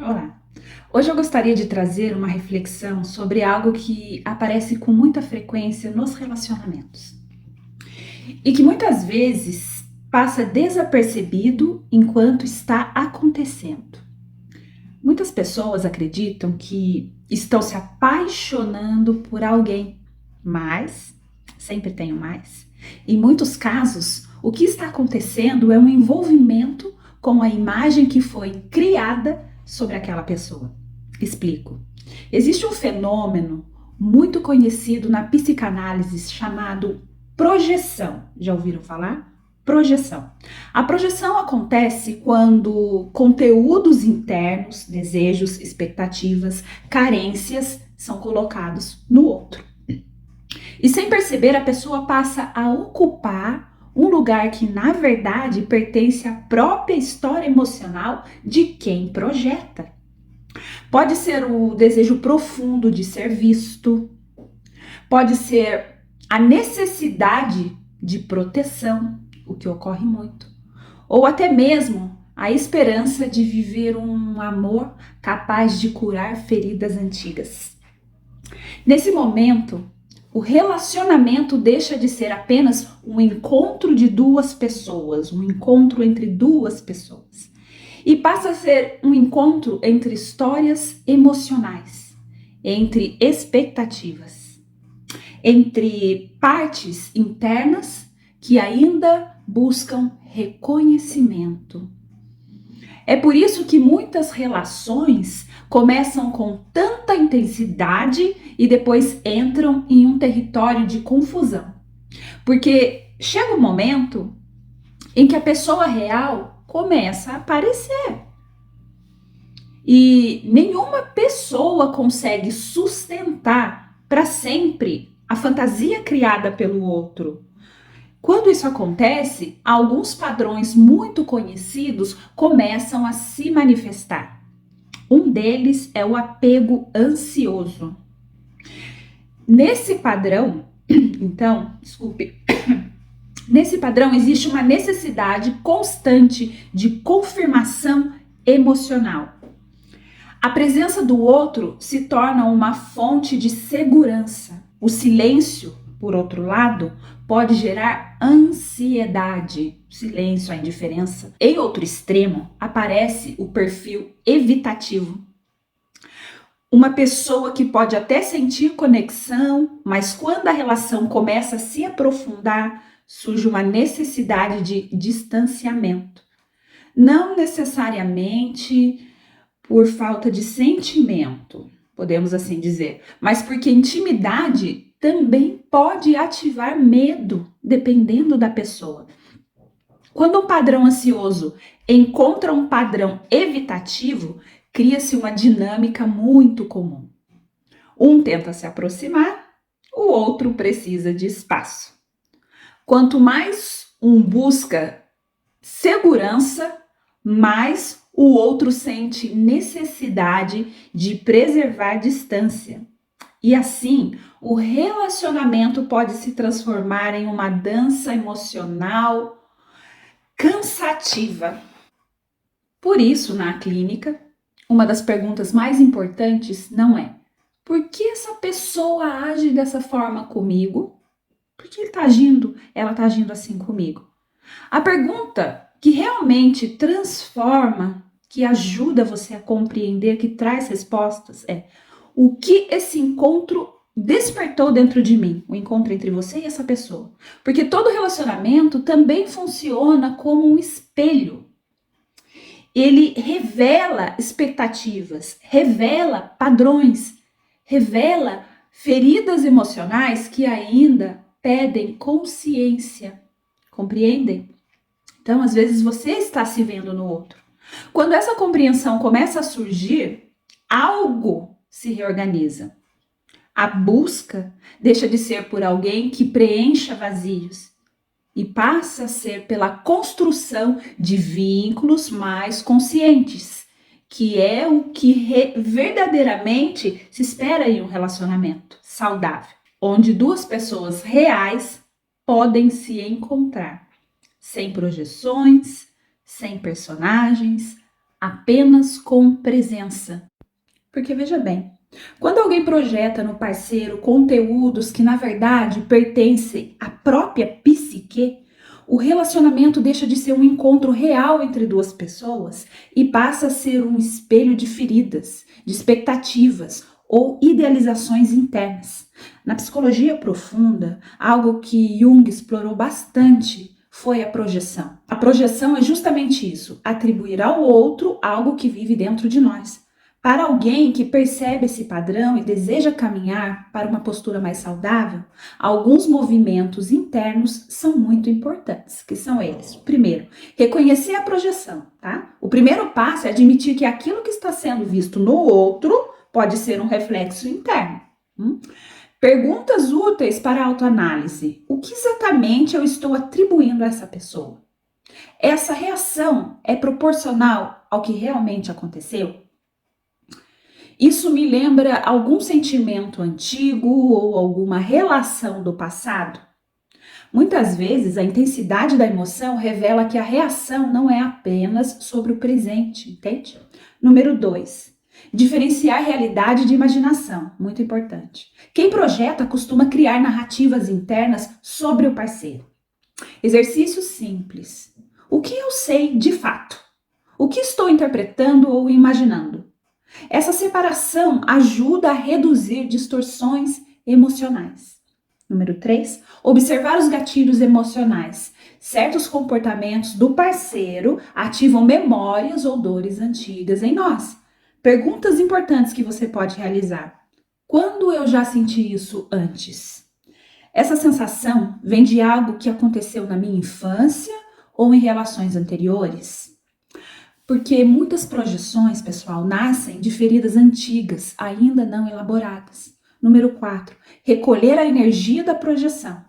Olá! Hoje eu gostaria de trazer uma reflexão sobre algo que aparece com muita frequência nos relacionamentos e que muitas vezes passa desapercebido enquanto está acontecendo. Muitas pessoas acreditam que estão se apaixonando por alguém, mas sempre tem um mais. Em muitos casos, o que está acontecendo é um envolvimento com a imagem que foi criada sobre aquela pessoa. Explico. Existe um fenômeno muito conhecido na psicanálise chamado projeção. Já ouviram falar? Projeção. A projeção acontece quando conteúdos internos, desejos, expectativas, carências são colocados no outro. E sem perceber, a pessoa passa a ocupar um lugar que, na verdade, pertence à própria história emocional de quem projeta. Pode ser o desejo profundo de ser visto, pode ser a necessidade de proteção, o que ocorre muito, ou até mesmo a esperança de viver um amor capaz de curar feridas antigas. Nesse momento, o relacionamento deixa de ser apenas um encontro de duas pessoas, um encontro entre duas pessoas, e passa a ser um encontro entre histórias emocionais, entre expectativas, entre partes internas que ainda buscam reconhecimento. É por isso que muitas relações começam com tanta intensidade e depois entram em um território de confusão. Porque chega um momento em que a pessoa real começa a aparecer. E nenhuma pessoa consegue sustentar para sempre a fantasia criada pelo outro. Quando isso acontece, alguns padrões muito conhecidos começam a se manifestar. Um deles é o apego ansioso. Nesse padrão, nesse padrão existe uma necessidade constante de confirmação emocional. A presença do outro se torna uma fonte de segurança. O silêncio, por outro lado, pode gerar ansiedade. O silêncio, a indiferença. Em outro extremo, aparece o perfil evitativo. Uma pessoa que pode até sentir conexão, mas quando a relação começa a se aprofundar, surge uma necessidade de distanciamento. Não necessariamente por falta de sentimento, podemos assim dizer, mas porque intimidade também pode ativar medo, dependendo da pessoa. Quando um padrão ansioso encontra um padrão evitativo, cria-se uma dinâmica muito comum. Um tenta se aproximar, o outro precisa de espaço. Quanto mais um busca segurança, mais o outro sente necessidade de preservar distância. E assim, o relacionamento pode se transformar em uma dança emocional cansativa. Por isso, na clínica, uma das perguntas mais importantes não é: por que essa pessoa age dessa forma comigo? Por que ela está agindo assim comigo? A pergunta que realmente transforma, que ajuda você a compreender, que traz respostas é: o que esse encontro despertou dentro de mim? O encontro entre você e essa pessoa. Porque todo relacionamento também funciona como um espelho. Ele revela expectativas, revela padrões, revela feridas emocionais que ainda pedem consciência. Compreendem? Então, às vezes, você está se vendo no outro. Quando essa compreensão começa a surgir, algo se reorganiza. A busca deixa de ser por alguém que preencha vazios e passa a ser pela construção de vínculos mais conscientes, que é o que verdadeiramente se espera em um relacionamento saudável, onde duas pessoas reais podem se encontrar, sem projeções, sem personagens, apenas com presença. Porque veja bem, quando alguém projeta no parceiro conteúdos que na verdade pertencem à própria psique, o relacionamento deixa de ser um encontro real entre duas pessoas e passa a ser um espelho de feridas, de expectativas ou idealizações internas. Na psicologia profunda, algo que Jung explorou bastante foi a projeção. A projeção é justamente isso, atribuir ao outro algo que vive dentro de nós. Para alguém que percebe esse padrão e deseja caminhar para uma postura mais saudável, alguns movimentos internos são muito importantes, que são eles. Primeiro, reconhecer a projeção, tá? O primeiro passo é admitir que aquilo que está sendo visto no outro pode ser um reflexo interno. Perguntas úteis para a autoanálise. O que exatamente eu estou atribuindo a essa pessoa? Essa reação é proporcional ao que realmente aconteceu? Isso me lembra algum sentimento antigo ou alguma relação do passado? Muitas vezes, a intensidade da emoção revela que a reação não é apenas sobre o presente, entende? Número 2. Diferenciar realidade de imaginação, muito importante. Quem projeta costuma criar narrativas internas sobre o parceiro. Exercício simples. O que eu sei de fato? O que estou interpretando ou imaginando? Essa separação ajuda a reduzir distorções emocionais. Número 3, observar os gatilhos emocionais. Certos comportamentos do parceiro ativam memórias ou dores antigas em nós. Perguntas importantes que você pode realizar. Quando eu já senti isso antes? Essa sensação vem de algo que aconteceu na minha infância ou em relações anteriores? Porque muitas projeções, pessoal, nascem de feridas antigas, ainda não elaboradas. Número 4, recolher a energia da projeção.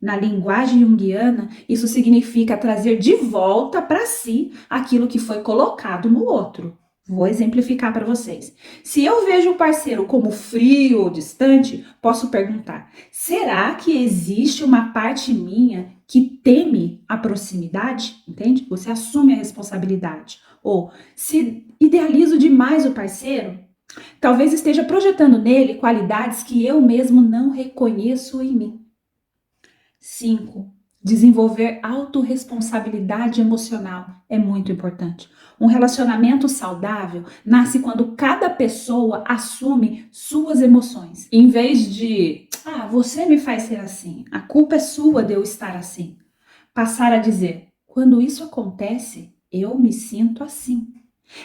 Na linguagem junguiana, isso significa trazer de volta para si aquilo que foi colocado no outro. Vou exemplificar para vocês. Se eu vejo o parceiro como frio ou distante, posso perguntar: será que existe uma parte minha que teme a proximidade? Entende? Você assume a responsabilidade. Ou se idealizo demais o parceiro, talvez esteja projetando nele qualidades que eu mesmo não reconheço em mim. 5. Desenvolver autorresponsabilidade emocional é muito importante. Um relacionamento saudável nasce quando cada pessoa assume suas emoções. Em vez de, você me faz ser assim, a culpa é sua de eu estar assim. Passar a dizer, quando isso acontece, eu me sinto assim.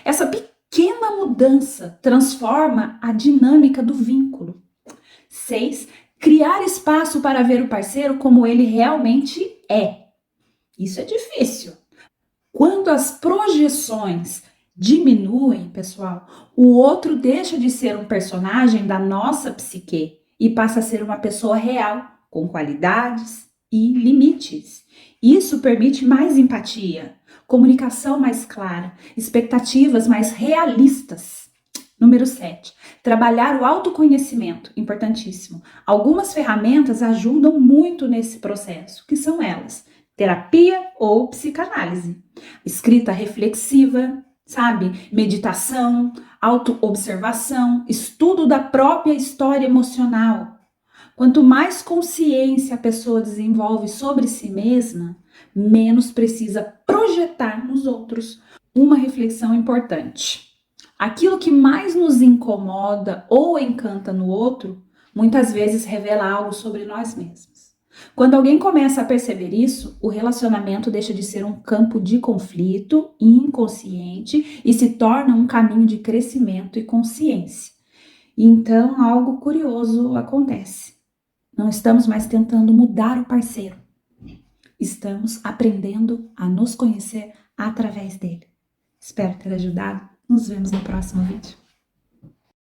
Essa pequena mudança transforma a dinâmica do vínculo. 6. Criar espaço para ver o parceiro como ele realmente é. Isso é difícil. Quando as projeções diminuem, pessoal, o outro deixa de ser um personagem da nossa psique e passa a ser uma pessoa real, com qualidades e limites. Isso permite mais empatia, comunicação mais clara, expectativas mais realistas. Número 7. Trabalhar o autoconhecimento, importantíssimo. Algumas ferramentas ajudam muito nesse processo, que são elas: terapia ou psicanálise, escrita reflexiva, sabe? Meditação, autoobservação, estudo da própria história emocional. Quanto mais consciência a pessoa desenvolve sobre si mesma, menos precisa projetar nos outros. Uma reflexão importante. Aquilo que mais nos incomoda ou encanta no outro, muitas vezes revela algo sobre nós mesmos. Quando alguém começa a perceber isso, o relacionamento deixa de ser um campo de conflito inconsciente e se torna um caminho de crescimento e consciência. Então, algo curioso acontece. Não estamos mais tentando mudar o parceiro. Estamos aprendendo a nos conhecer através dele. Espero ter ajudado. Nos vemos no próximo vídeo.